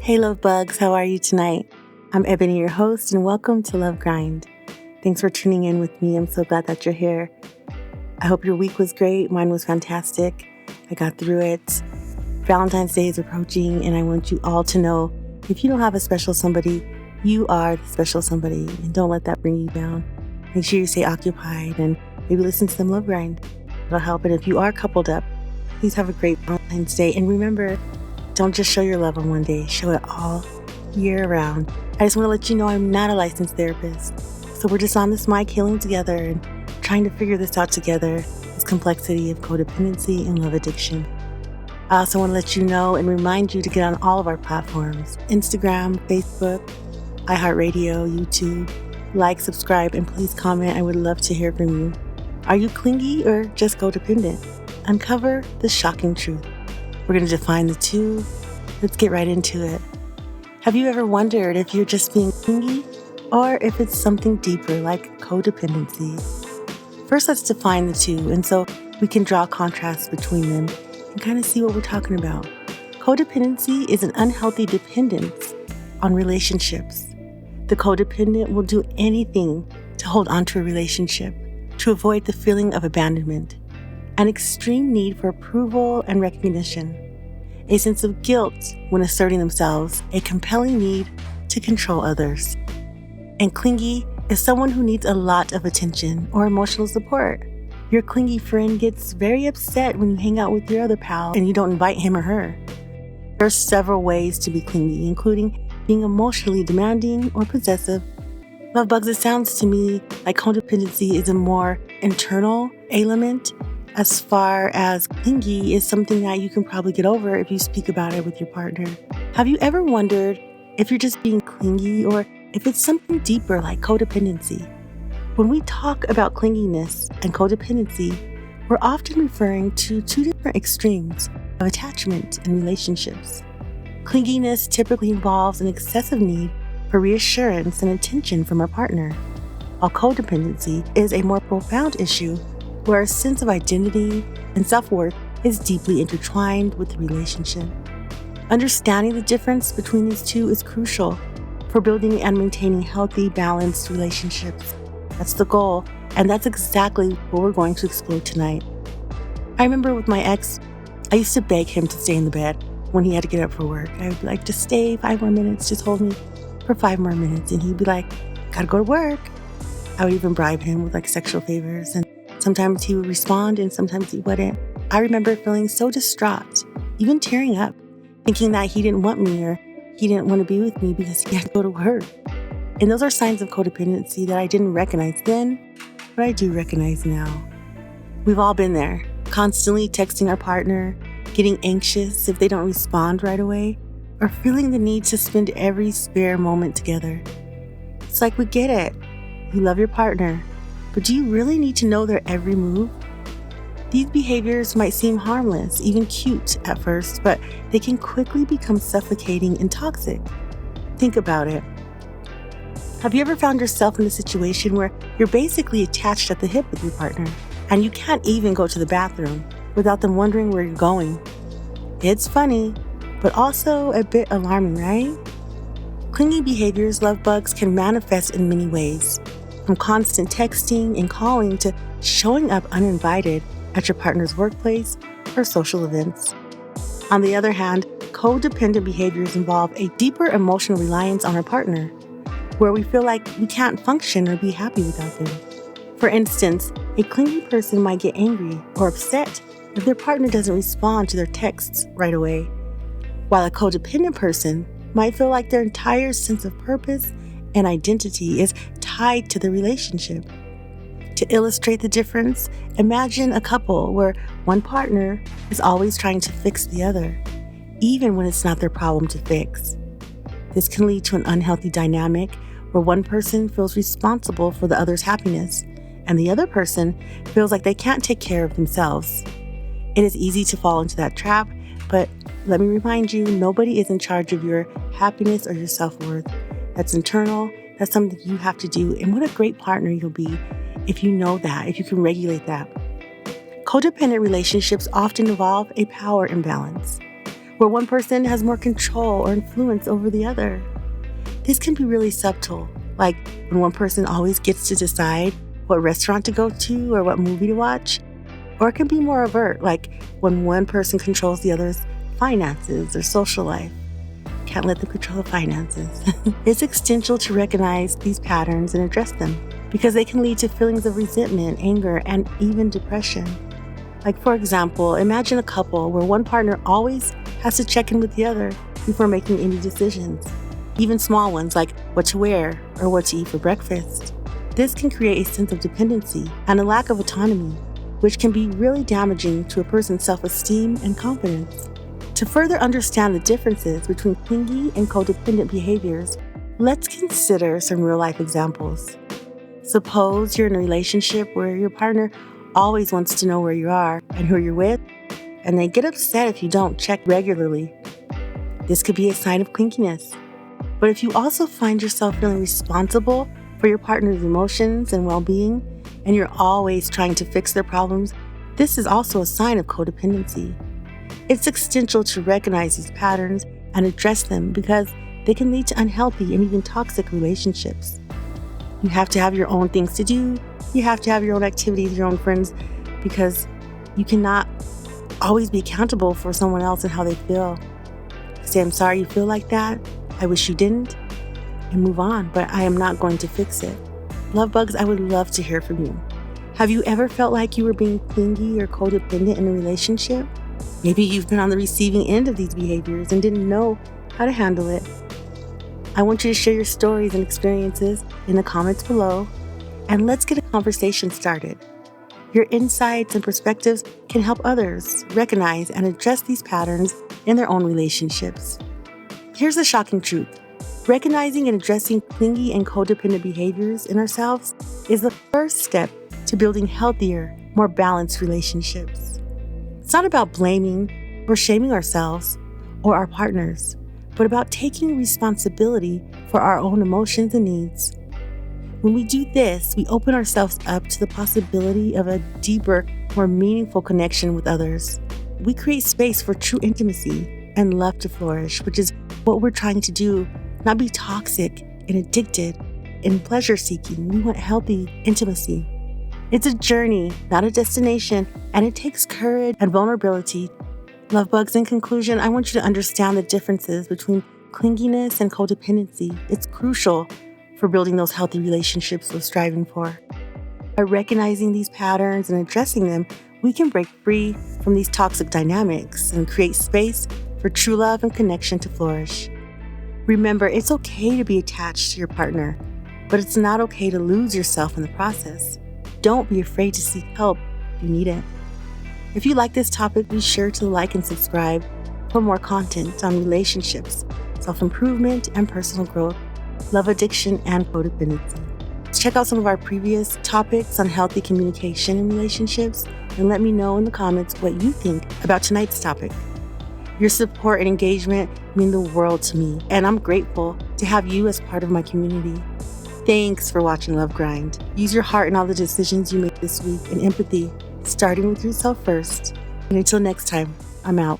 Hey love bugs, how are you tonight? I'm Ebony, your host, and welcome to Love Grind. Thanks for tuning in with me. I'm so glad that you're here. I hope your week was great. Mine was fantastic. I got through it. Valentine's Day is approaching, and I want you all to know, if you don't have a special somebody, you are the special somebody, and don't let that bring you down. Make sure you stay occupied and maybe listen to some Love Grind. It'll help. And if you are coupled up, please have a great Valentine's Day. And remember, don't just show your love on one day, show it all year round. I just want to let you know I'm not a licensed therapist. So we're just on this mic healing together and trying to figure this out together, this complexity of codependency and love addiction. I also want to let you know and remind you to get on all of our platforms, Instagram, Facebook, iHeartRadio, YouTube. Like, subscribe, and please comment. I would love to hear from you. Are you clingy or just codependent? Uncover the shocking truth. We're going to define the two. Let's get right into it. Have you ever wondered if you're just being clingy or if it's something deeper like codependency? First, let's define the two, and so we can draw contrasts between them and kind of see what we're talking about. Codependency is an unhealthy dependence on relationships. The codependent will do anything to hold on to a relationship, to avoid the feeling of abandonment, an extreme need for approval and recognition, a sense of guilt when asserting themselves, a compelling need to control others. And clingy is someone who needs a lot of attention or emotional support. Your clingy friend gets very upset when you hang out with your other pal and you don't invite him or her. There are several ways to be clingy, including being emotionally demanding or possessive. Love bugs, it sounds to me like codependency is a more internal element, as far as clingy is something that you can probably get over if you speak about it with your partner. Have you ever wondered if you're just being clingy or if it's something deeper like codependency? When we talk about clinginess and codependency, we're often referring to two different extremes of attachment and relationships. Clinginess typically involves an excessive need for reassurance and attention from our partner, while codependency is a more profound issue where a sense of identity and self-worth is deeply intertwined with the relationship. Understanding the difference between these two is crucial for building and maintaining healthy, balanced relationships. That's the goal, and that's exactly what we're going to explore tonight. I remember with my ex, I used to beg him to stay in the bed when he had to get up for work. I would be like, just stay 5 more minutes, just hold me for 5 more minutes. And he'd be like, gotta go to work. I would even bribe him with like sexual favors, and sometimes he would respond and sometimes he wouldn't. I remember feeling so distraught, even tearing up, thinking that he didn't want me or he didn't want to be with me because he had to go to work. And those are signs of codependency that I didn't recognize then, but I do recognize now. We've all been there, constantly texting our partner, getting anxious if they don't respond right away, or feeling the need to spend every spare moment together. It's like, we get it. You love your partner. But do you really need to know their every move? These behaviors might seem harmless, even cute at first, but they can quickly become suffocating and toxic. Think about it. Have you ever found yourself in a situation where you're basically attached at the hip with your partner, and you can't even go to the bathroom without them wondering where you're going? It's funny, but also a bit alarming, right? Clingy behaviors, love bugs, can manifest in many ways. From constant texting and calling to showing up uninvited at your partner's workplace or social events. On the other hand, codependent behaviors involve a deeper emotional reliance on our partner, where we feel like we can't function or be happy without them. For instance, a clingy person might get angry or upset if their partner doesn't respond to their texts right away, while a codependent person might feel like their entire sense of purpose and identity is tied to the relationship. To illustrate the difference, imagine a couple where one partner is always trying to fix the other, even when it's not their problem to fix. This can lead to an unhealthy dynamic where one person feels responsible for the other's happiness, and the other person feels like they can't take care of themselves. It is easy to fall into that trap, but let me remind you, nobody is in charge of your happiness or your self-worth. That's internal. That's something you have to do. And what a great partner you'll be if you know that, if you can regulate that. Codependent relationships often involve a power imbalance, where one person has more control or influence over the other. This can be really subtle, like when one person always gets to decide what restaurant to go to or what movie to watch. Or it can be more overt, like when one person controls the other's finances or social life. Can't let them control the finances. It's essential to recognize these patterns and address them because they can lead to feelings of resentment, anger, and even depression. Like, for example, imagine a couple where one partner always has to check in with the other before making any decisions, even small ones like what to wear or what to eat for breakfast. This can create a sense of dependency and a lack of autonomy, which can be really damaging to a person's self-esteem and confidence. To further understand the differences between clingy and codependent behaviors, let's consider some real-life examples. Suppose you're in a relationship where your partner always wants to know where you are and who you're with, and they get upset if you don't check regularly. This could be a sign of clinginess. But if you also find yourself feeling responsible for your partner's emotions and well-being, and you're always trying to fix their problems, this is also a sign of codependency. It's essential to recognize these patterns and address them because they can lead to unhealthy and even toxic relationships. You have to have your own things to do. You have to have your own activities, your own friends, because you cannot always be accountable for someone else and how they feel. Say, I'm sorry you feel like that. I wish you didn't. And move on, but I am not going to fix it. Love bugs, I would love to hear from you. Have you ever felt like you were being clingy or codependent in a relationship? Maybe you've been on the receiving end of these behaviors and didn't know how to handle it. I want you to share your stories and experiences in the comments below, and let's get a conversation started. Your insights and perspectives can help others recognize and address these patterns in their own relationships. Here's the shocking truth. Recognizing and addressing clingy and codependent behaviors in ourselves is the first step to building healthier, more balanced relationships. It's not about blaming or shaming ourselves or our partners, but about taking responsibility for our own emotions and needs. When we do this, we open ourselves up to the possibility of a deeper, more meaningful connection with others. We create space for true intimacy and love to flourish, which is what we're trying to do, not be toxic and addicted and pleasure-seeking. We want healthy intimacy. It's a journey, not a destination, and it takes courage and vulnerability. Love bugs, in conclusion, I want you to understand the differences between clinginess and codependency. It's crucial for building those healthy relationships we're striving for. By recognizing these patterns and addressing them, we can break free from these toxic dynamics and create space for true love and connection to flourish. Remember, it's okay to be attached to your partner, but it's not okay to lose yourself in the process. Don't be afraid to seek help if you need it. If you like this topic, be sure to like and subscribe for more content on relationships, self-improvement, and personal growth, love addiction, and codependency. Check out some of our previous topics on healthy communication in relationships, and let me know in the comments what you think about tonight's topic. Your support and engagement mean the world to me, and I'm grateful to have you as part of my community. Thanks for watching Love Grind. Use your heart in all the decisions you make this week and empathy, starting with yourself first. And until next time, I'm out.